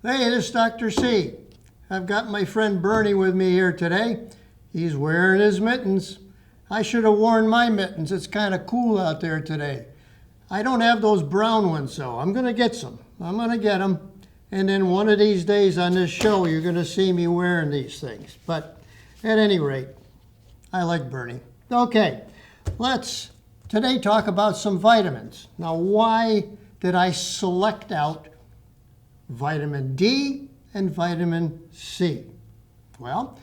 Hey, this is Dr. C. I've got my friend Bernie with me here today. He's wearing his mittens. I should have worn my mittens. It's kind of cool out there today. I don't have those brown ones, so I'm going to get some. I'm going to get them. And then one of these days on this show, you're going to see me wearing these things. But at any rate, I like Bernie. Okay, let's today talk about some vitamins. Now, why did I select out vitamin D and vitamin C? Well,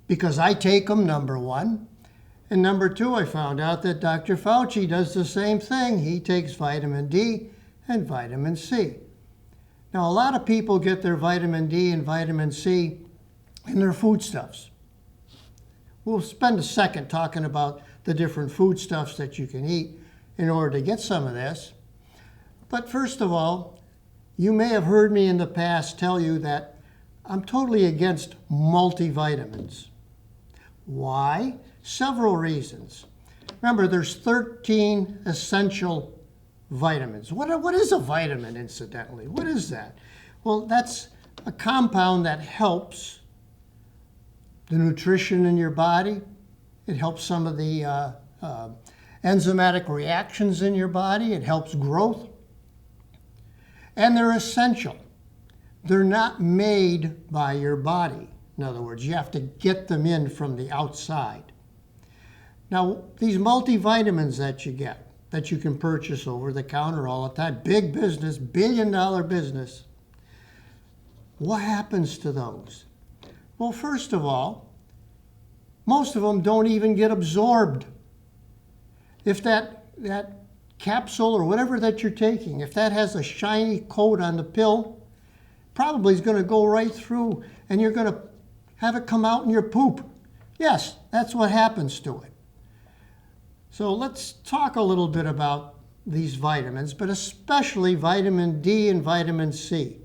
because I take them, number one. And number two, I found out that Dr. Fauci does the same thing. He takes vitamin D and vitamin C. Now, a lot of people get their vitamin D and vitamin C in their foodstuffs. We'll spend a second talking about the different foodstuffs that you can eat in order to get some of this. But first of all, you may have heard me in the past tell you that I'm totally against multivitamins. Why? Several reasons. Remember, there's 13 essential vitamins. What is a vitamin, incidentally? What is that? Well, that's a compound that helps the nutrition in your body. It helps some of the enzymatic reactions in your body. It helps growth. And they're essential. They're not made by your body. In other words, you have to get them in from the outside. Now, these multivitamins that you get, that you can purchase over the counter all the time, big business, billion-dollar business, what happens to those? Well, first of all, most of them don't even get absorbed. If that capsule or whatever that you're taking, if that has a shiny coat on the pill, probably is going to go right through and you're going to have it come out in your poop. Yes, that's what happens to it. So let's talk a little bit about these vitamins, but especially vitamin D and vitamin C.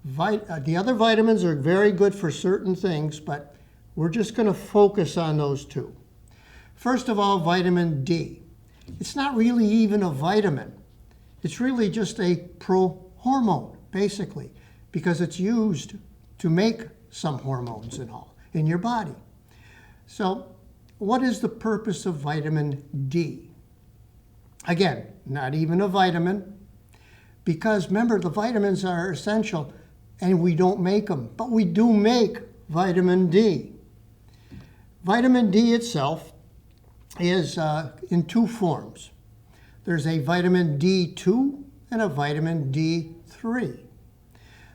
The other vitamins are very good for certain things, but we're just going to focus on those two. First of all, vitamin D. It's not really even a vitamin. It's really just a prohormone, basically, because it's used to make some hormones and all in your body. So what is the purpose of vitamin D? Again, not even a vitamin, because remember, the vitamins are essential and we don't make them, but we do make vitamin D. Vitamin D itself is in two forms. There's a vitamin D2 and a vitamin D3.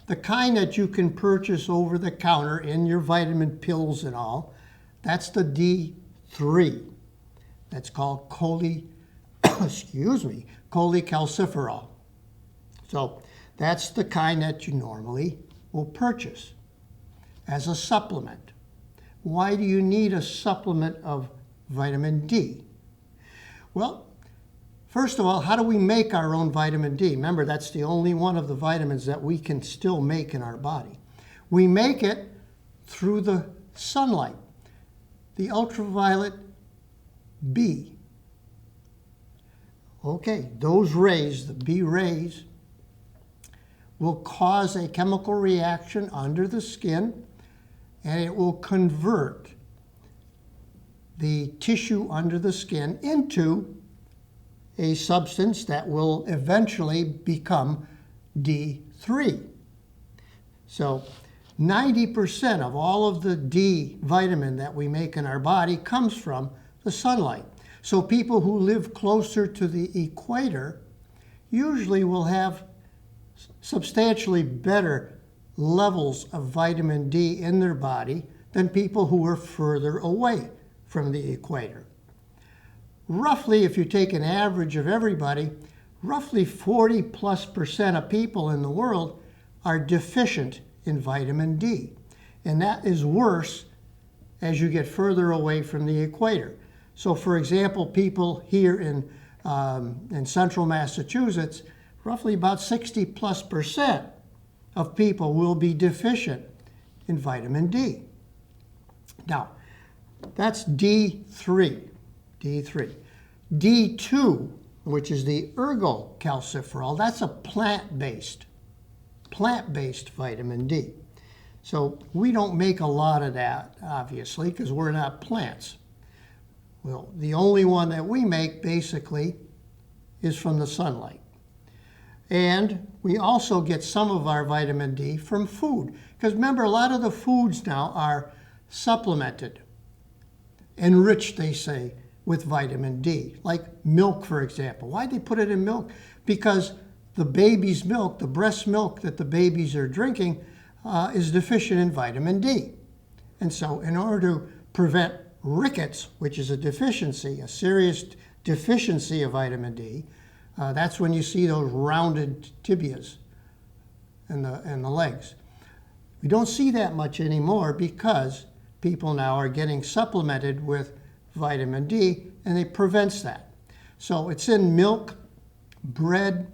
The kind that you can purchase over the counter in your vitamin pills and all, that's the D3. That's called cholecalciferol. So that's the kind that you normally will purchase as a supplement. Why do you need a supplement of vitamin D? Well, first of all, how do we make our own vitamin D? Remember, that's the only one of the vitamins that we can still make in our body. We make it through the sunlight, the ultraviolet B. Okay, those rays, the B rays, will cause a chemical reaction under the skin, and it will convert the tissue under the skin into a substance that will eventually become D3. So 90% of all of the D vitamin that we make in our body comes from the sunlight. So people who live closer to the equator usually will have substantially better levels of vitamin D in their body than people who are further away from the equator. Roughly, if you take an average of everybody, roughly 40+% of people in the world are deficient in vitamin D. And that is worse as you get further away from the equator. So for example, people here in central Massachusetts, roughly about 60+% of people will be deficient in vitamin D. Now, that's D3. D2, which is the ergocalciferol, that's a plant-based plant-based vitamin D. So we don't make a lot of that, obviously, because we're not plants. Well, the only one that we make, basically, is from the sunlight. And we also get some of our vitamin D from food. Because remember, a lot of the foods now are supplemented, enriched, they say, with vitamin D. Like milk, for example. Why'd they put it in milk? Because the baby's milk, the breast milk that the babies are drinking, is deficient in vitamin D. And so in order to prevent rickets, which is a deficiency, a serious deficiency of vitamin D, that's when you see those rounded tibias and the legs. We don't see that much anymore because people now are getting supplemented with vitamin D, and it prevents that. So it's in milk, bread,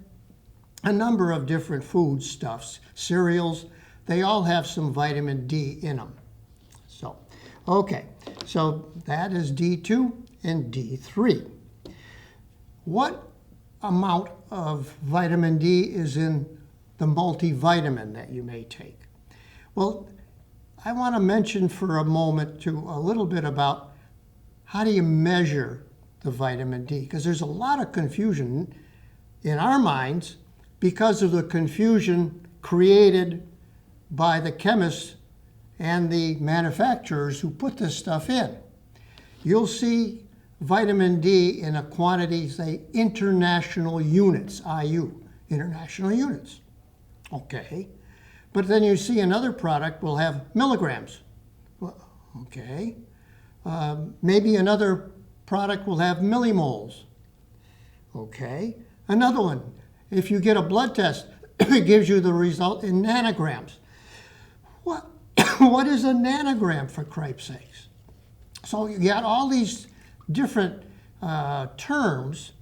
a number of different foodstuffs, cereals. They all have some vitamin D in them. So, okay, so that is D2 and D3. What amount of vitamin D is in the multivitamin that you may take? Well, I want to mention for a moment a little bit about how do you measure the vitamin D, because there's a lot of confusion in our minds because of the confusion created by the chemists and the manufacturers who put this stuff in. You'll see vitamin D in a quantity, say, international units, IU, international units. Okay. But then you see another product will have milligrams. Well, okay. Maybe another product will have millimoles. Okay. Another one, if you get a blood test, it gives you the result in nanograms. What is a nanogram, for Christ's sakes? So you got all these different terms,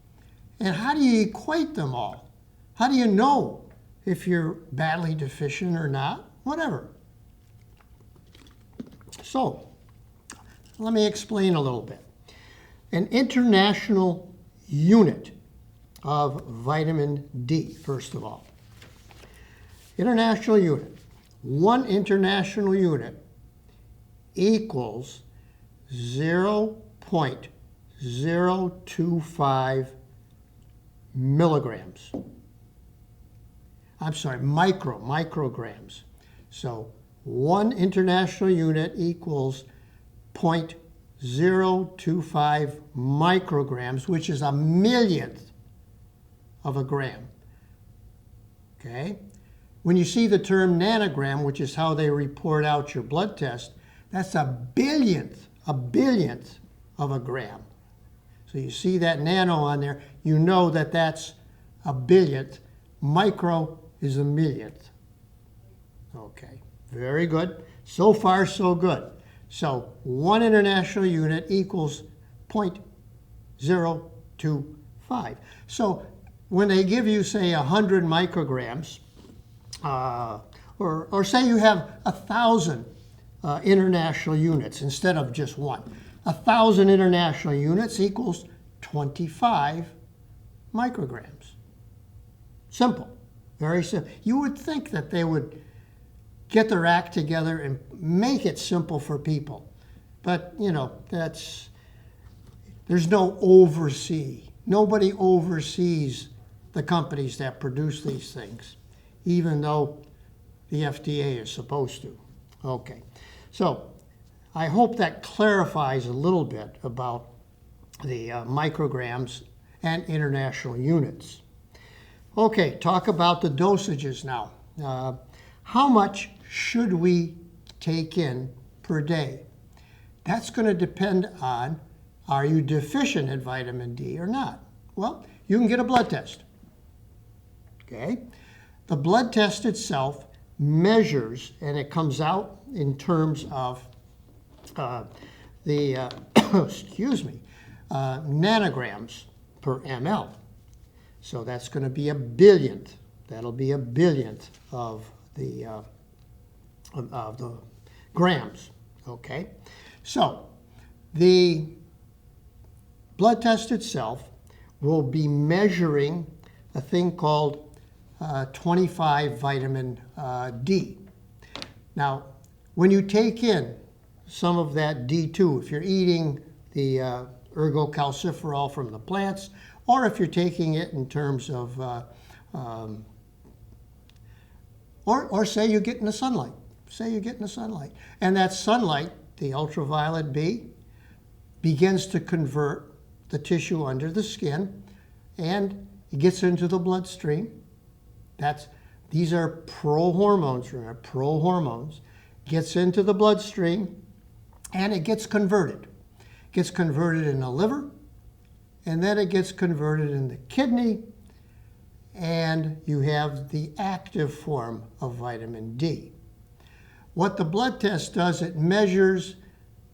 and how do you equate them all? How do you know if you're badly deficient or not? Whatever. So let me explain a little bit. An international unit of vitamin D, first of all. International unit. 1 international unit equals 0.025 milligrams. I'm sorry, micrograms. So 1 international unit equals 0.025 micrograms, which is a millionth of a gram. Okay? When you see the term nanogram, which is how they report out your blood test, that's a billionth of a gram. So you see that nano on there, you know that that's a billionth. Micro is a millionth. Okay, very good. So far, so good. So 1 international unit equals 0.025. So when they give you, say, 100 micrograms, or say you have 1,000 international units instead of just 1. 1,000 international units equals 25 micrograms. Simple, very simple. You would think that they would get their act together and make it simple for people. But, you know, there's no oversee. Nobody oversees the companies that produce these things, even though the FDA is supposed to. Okay, so I hope that clarifies a little bit about the micrograms and international units. Okay, talk about the dosages now. How much should we take in per day? That's going to depend on, are you deficient in vitamin D or not? Well, you can get a blood test. Okay? The blood test itself measures, and it comes out in terms of nanograms per ml. So that's going to be a billionth. That'll be a billionth of the grams. Okay? So the blood test itself will be measuring a thing called 25 vitamin D. Now, when you take in some of that D2, if you're eating the ergocalciferol from the plants, or if you're taking it in terms of, or say you get in the sunlight. Say you get in the sunlight. And that sunlight, the ultraviolet B, begins to convert the tissue under the skin, and it gets into the bloodstream. These are prohormones, remember, prohormones. Gets into the bloodstream, and it gets converted. It gets converted in the liver, and then it gets converted in the kidney, and you have the active form of vitamin D. What the blood test does, it measures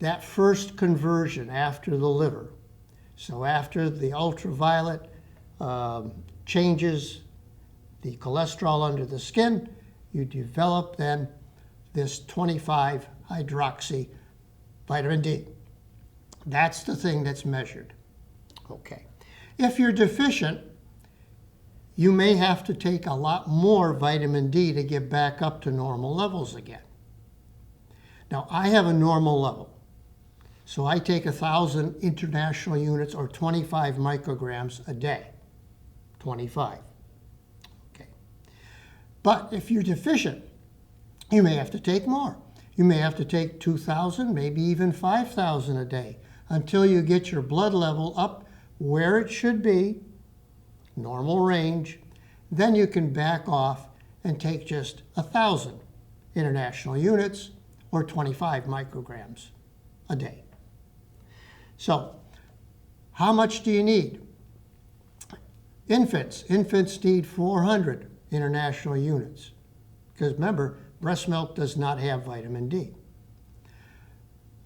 that first conversion after the liver. So after the ultraviolet changes the cholesterol under the skin, you develop then this 25-hydroxy vitamin D. That's the thing that's measured. Okay. If you're deficient, you may have to take a lot more vitamin D to get back up to normal levels again. Now, I have a normal level. So I take 1,000 international units or 25 micrograms a day. 25. Okay. But if you're deficient, you may have to take more. You may have to take 2,000, maybe even 5,000 a day until you get your blood level up where it should be, normal range. Then you can back off and take just 1,000 international units or 25 micrograms a day. So, how much do you need? Infants need 400 international units. Because remember, breast milk does not have vitamin D.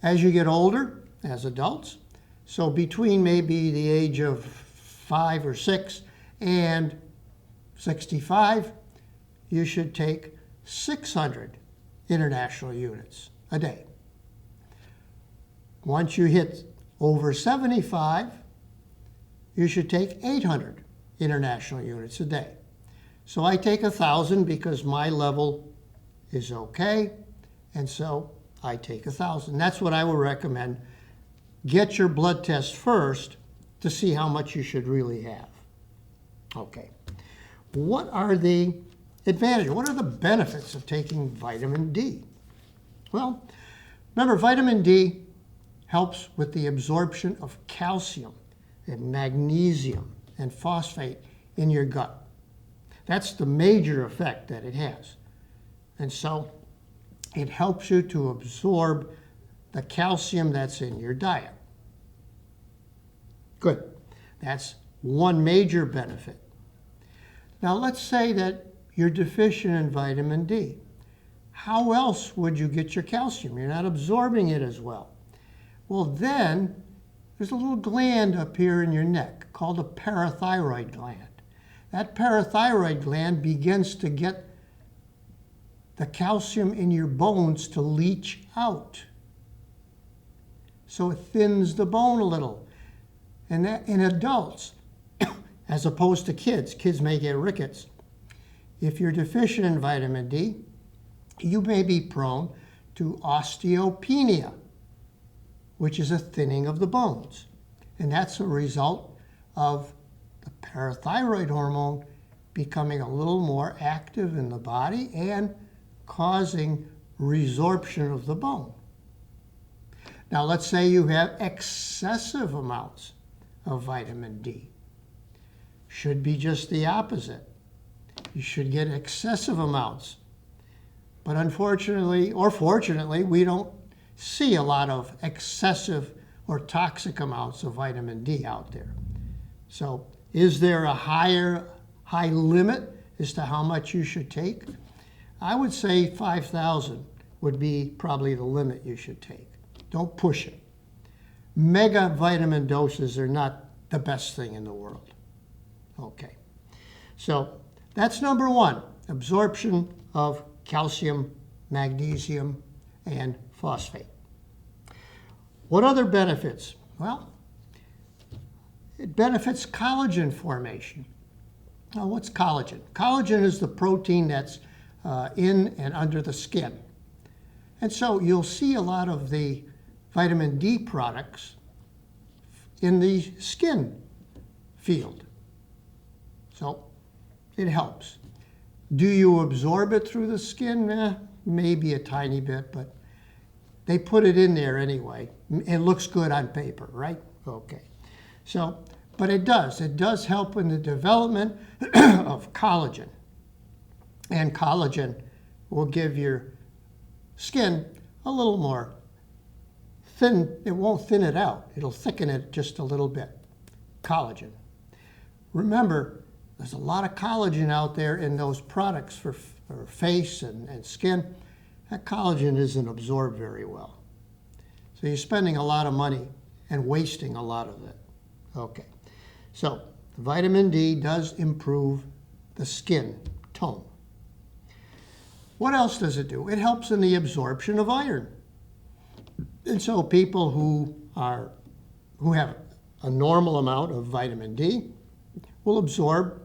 As you get older, as adults, so between maybe the age of 5 or 6 and 65, you should take 600 international units a day. Once you hit over 75, you should take 800 international units a day. So I take 1,000 because my level is okay, and so I take 1,000. That's what I would recommend. Get your blood test first to see how much you should really have. Okay. What are the advantages? What are the benefits of taking vitamin D? Well, remember, vitamin D helps with the absorption of calcium and magnesium and phosphate in your gut. That's the major effect that it has. And so it helps you to absorb the calcium that's in your diet. Good. That's one major benefit. Now let's say that you're deficient in vitamin D. How else would you get your calcium? You're not absorbing it as well. Well, then there's a little gland up here in your neck called a parathyroid gland. That parathyroid gland begins to get the calcium in your bones to leach out. So it thins the bone a little. And that in adults, as opposed to kids, kids may get rickets. If you're deficient in vitamin D, you may be prone to osteopenia, which is a thinning of the bones. And that's a result of the parathyroid hormone becoming a little more active in the body and causing resorption of the bone. Now let's say you have excessive amounts of vitamin D. Should be just the opposite. You should get excessive amounts. But unfortunately, or fortunately, we don't see a lot of excessive or toxic amounts of vitamin D out there. So is there a high limit as to how much you should take? I would say 5,000 would be probably the limit you should take. Don't push it. Mega vitamin doses are not the best thing in the world. Okay. So that's number one, absorption of calcium, magnesium, and phosphate. What other benefits? Well, it benefits collagen formation. Now, what's collagen? Collagen is the protein that's in and under the skin. And so you'll see a lot of the vitamin D products in the skin field. So it helps. Do you absorb it through the skin? Maybe a tiny bit, but they put it in there anyway. It looks good on paper, right? Okay. So, but it does. It does help in the development of collagen. And collagen will give your skin a little more thin. It won't thin it out. It'll thicken it just a little bit. Collagen. Remember, there's a lot of collagen out there in those products for face and skin. That collagen isn't absorbed very well. So you're spending a lot of money and wasting a lot of it. Okay. So vitamin D does improve the skin tone. What else does it do? It helps in the absorption of iron. And so people who have a normal amount of vitamin D will absorb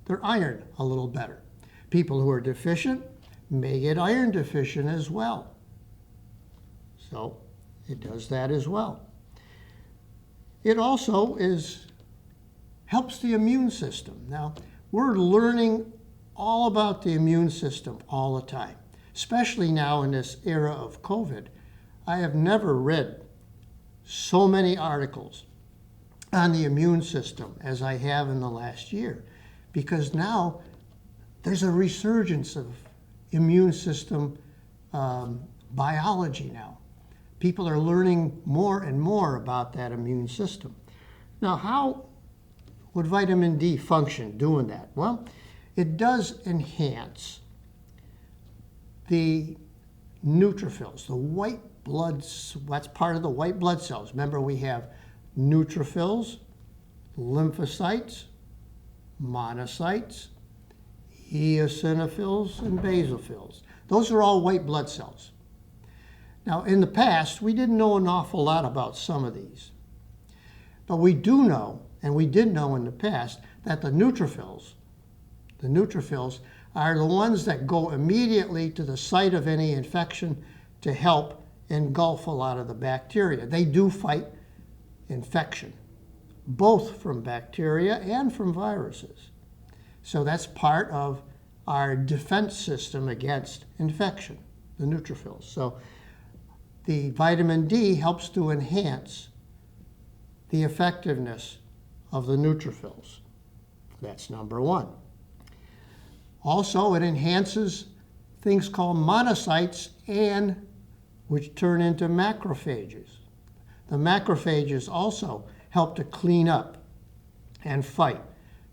their iron a little better. People who are deficient may get iron deficient as well. So it does that as well. It also helps the immune system. Now, we're learning all about the immune system all the time, especially now in this era of COVID. I have never read so many articles on the immune system as I have in the last year, because now there's a resurgence of immune system biology now. People are learning more and more about that immune system. Now, how would vitamin D function doing that? Well, it does enhance the neutrophils, the white blood, that's part of the white blood cells. Remember, we have neutrophils, lymphocytes, monocytes, eosinophils, and basophils. Those are all white blood cells. Now, in the past, we didn't know an awful lot about some of these. But we do know, and we did know in the past, that the neutrophils are the ones that go immediately to the site of any infection to help engulf a lot of the bacteria. They do fight infection, both from bacteria and from viruses. So that's part of our defense system against infection, the neutrophils. So the vitamin D helps to enhance the effectiveness of the neutrophils. That's number one. Also, it enhances things called monocytes, and which turn into macrophages. The macrophages also help to clean up and fight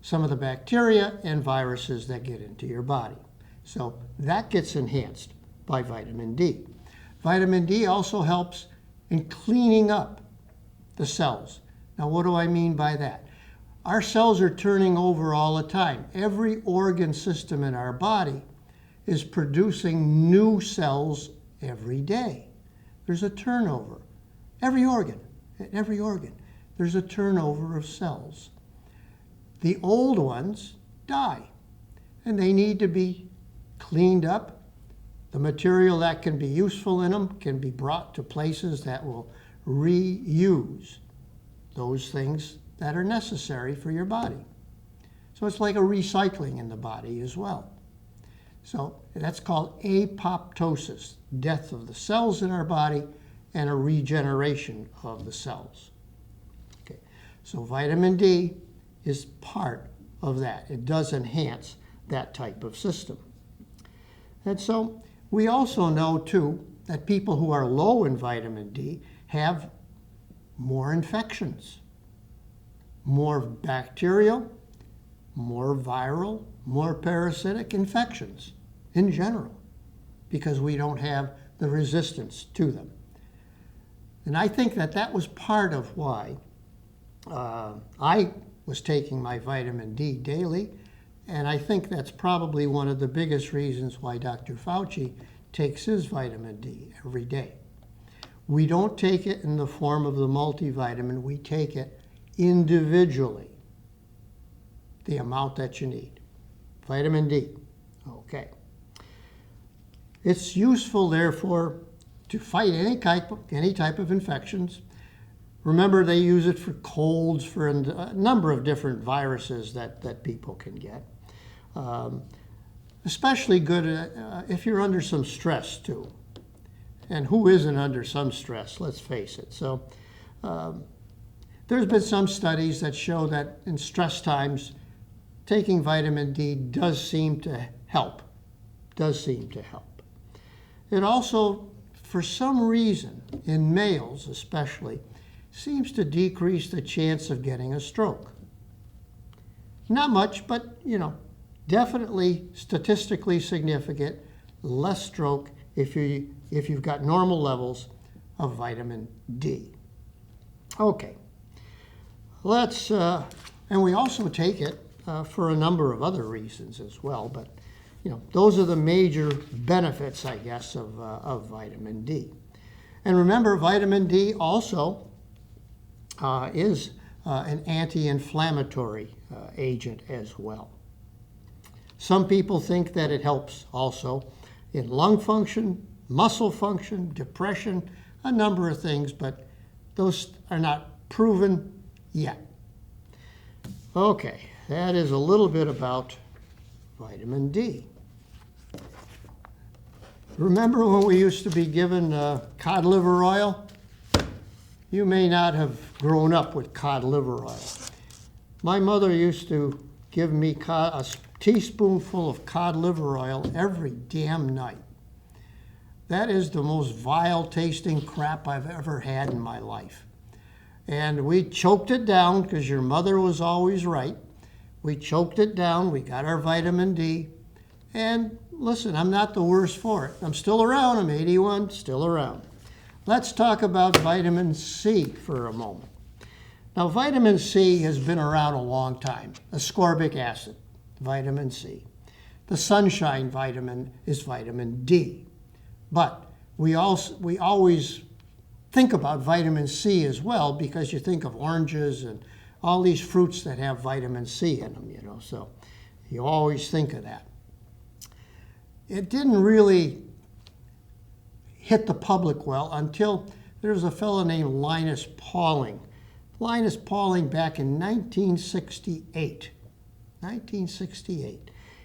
some of the bacteria and viruses that get into your body. So that gets enhanced by vitamin D. Vitamin D also helps in cleaning up the cells. Now, what do I mean by that? Our cells are turning over all the time. Every organ system in our body is producing new cells every day. There's a turnover. Every organ, there's a turnover of cells. The old ones die, and they need to be cleaned up. The material that can be useful in them can be brought to places that will reuse those things that are necessary for your body. So it's like a recycling in the body as well. So that's called apoptosis, death of the cells in our body and a regeneration of the cells. Okay. So vitamin D is part of that. It does enhance that type of system. And so we also know, too, that people who are low in vitamin D have more infections, more bacterial, more viral, more parasitic infections in general, because we don't have the resistance to them. And I think that that was part of why I was taking my vitamin D daily, and I think that's probably one of the biggest reasons why Dr. Fauci takes his vitamin D every day. We don't take it in the form of the multivitamin, we take it individually. the amount that you need. Vitamin D. Okay. It's useful, therefore, to fight any type of infections. Remember, they use it for colds, for a number of different viruses that people can get. Especially good if you're under some stress, too. And who isn't under some stress, let's face it. So there's been some studies that show that in stress times, taking vitamin D does seem to help. It also, for some reason, in males especially, seems to decrease the chance of getting a stroke. Not much, but, definitely statistically significant, less stroke if you've got normal levels of vitamin D. Okay, and we also take it for a number of other reasons as well, but those are the major benefits, I guess, of vitamin D. And remember, vitamin D also is an anti-inflammatory agent as well. Some people think that it helps also in lung function, muscle function, depression, a number of things, but those are not proven yet. Okay, that is a little bit about vitamin D. Remember when we used to be given cod liver oil? You may not have grown up with cod liver oil. My mother used to give me a teaspoonful of cod liver oil every damn night. That is the most vile tasting crap I've ever had in my life. And we choked it down because your mother was always right. We choked it down, we got our vitamin D, and listen, I'm not the worse for it. I'm still around, I'm 81, still around. Let's talk about vitamin C for a moment. Now, vitamin C has been around a long time. Ascorbic acid, vitamin C. The sunshine vitamin is vitamin D. But we always think about vitamin C as well because you think of oranges and all these fruits that have vitamin C in them, so you always think of that. It didn't really hit the public well until there was a fellow named Linus Pauling. Linus Pauling back in 1968.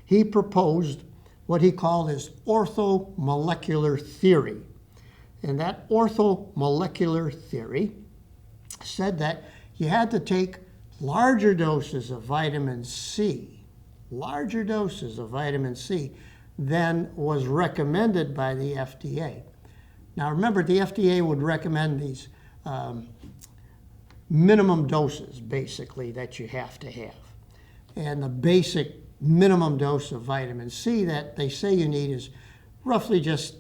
He proposed what he called his orthomolecular theory. And that orthomolecular theory said that you had to take larger doses of vitamin C, than was recommended by the FDA. Now remember, the FDA would recommend these minimum doses, basically, that you have to have. And the basic minimum dose of vitamin C that they say you need is roughly just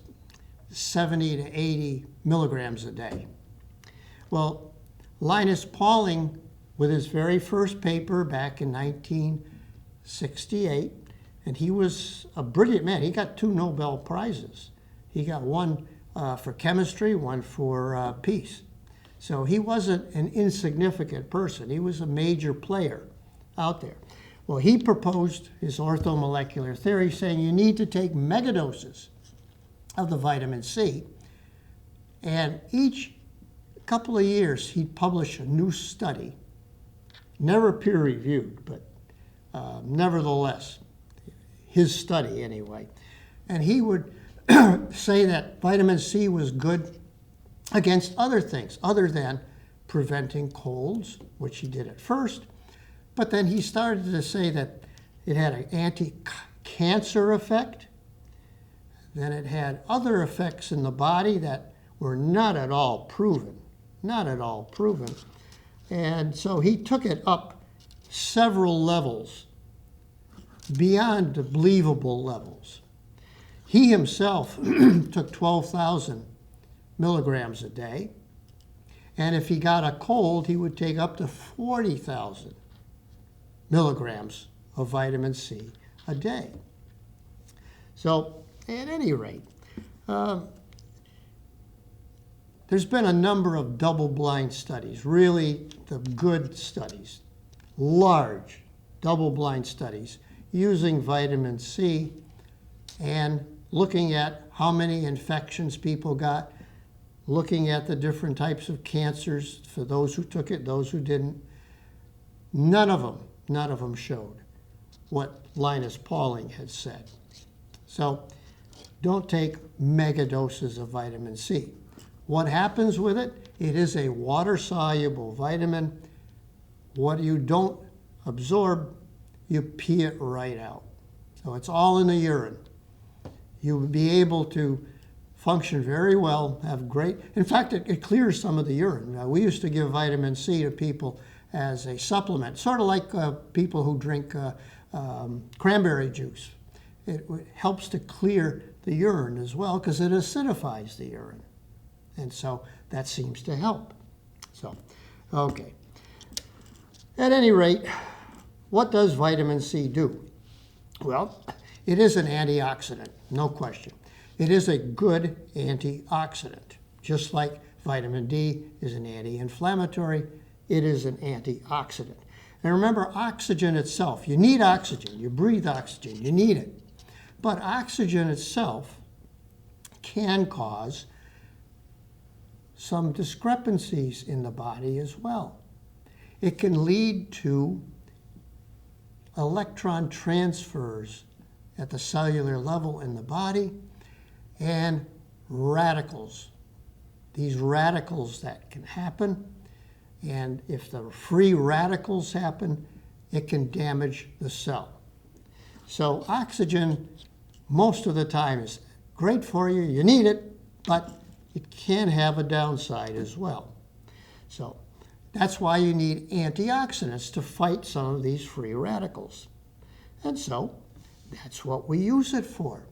70 to 80 milligrams a day. Well, Linus Pauling, with his very first paper back in 1968, and he was a brilliant man. He got 2 Nobel Prizes. He got one for chemistry, one for peace. So he wasn't an insignificant person. He was a major player out there. Well, he proposed his orthomolecular theory, saying you need to take megadoses of the vitamin C, and each couple of years he'd publish a new study, never peer-reviewed, but nevertheless, his study anyway. And he would say that vitamin C was good against other things, other than preventing colds, which he did at first. But then he started to say that it had an anti-cancer effect. Then it had other effects in the body that were not at all proven. And so he took it up several levels, beyond the believable levels. He himself took 12,000 milligrams a day. And if he got a cold, he would take up to 40,000 milligrams of vitamin C a day. So, at any rate, there's been a number of double-blind studies, really the good studies, large double-blind studies using vitamin C and looking at how many infections people got, looking at the different types of cancers for those who took it, those who didn't. None of them showed what Linus Pauling had said. So don't take mega doses of vitamin C. What happens with it? It is a water-soluble vitamin. What you don't absorb, you pee it right out. So it's all in the urine. You will be able to function very well, have great, in fact, it clears some of the urine. We used to give vitamin C to people as a supplement, sort of like people who drink cranberry juice. It helps to clear the urine as well because it acidifies the urine. And so that seems to help. So, okay. At any rate, what does vitamin C do? Well, it is an antioxidant, no question. It is a good antioxidant. Just like vitamin D is an anti-inflammatory, it is an antioxidant. And remember, oxygen itself, you need oxygen. You breathe oxygen, you need it. But oxygen itself can cause some discrepancies in the body as well. It can lead to electron transfers at the cellular level in the body and radicals. These radicals that can happen, and if the free radicals happen, it can damage the cell. So oxygen, most of the time, is great for you. You need it, but it can have a downside as well. So that's why you need antioxidants to fight some of these free radicals. And so that's what we use it for.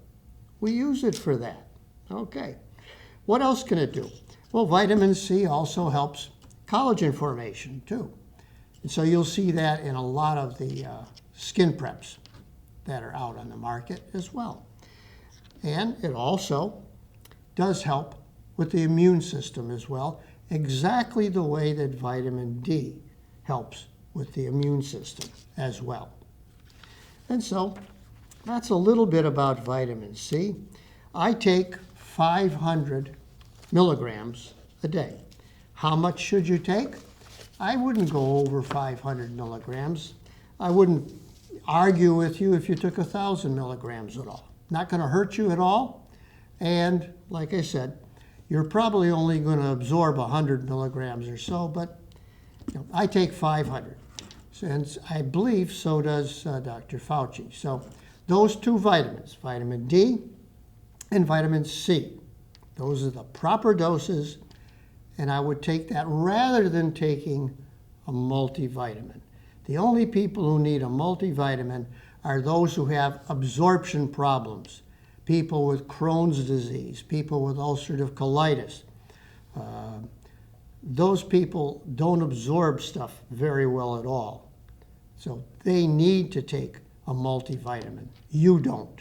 We use it for that. Okay. What else can it do? Well, vitamin C also helps collagen formation too. And so you'll see that in a lot of the skin preps that are out on the market as well. And it also does help with the immune system as well, exactly the way that vitamin D helps with the immune system as well. And so that's a little bit about vitamin C. I take 500 milligrams a day. How much should you take? I wouldn't go over 500 milligrams. I wouldn't argue with you if you took 1,000 milligrams at all. Not going to hurt you at all. And like I said, you're probably only going to absorb 100 milligrams or so, but I take 500. And I believe so does Dr. Fauci. So those two vitamins, vitamin D and vitamin C, those are the proper doses, and I would take that rather than taking a multivitamin. The only people who need a multivitamin are those who have absorption problems, people with Crohn's disease, people with ulcerative colitis. Those people don't absorb stuff very well at all. So they need to take a multivitamin. You don't.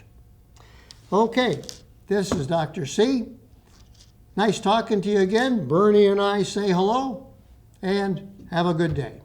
Okay, this is Dr. C. Nice talking to you again. Bernie and I say hello, and have a good day.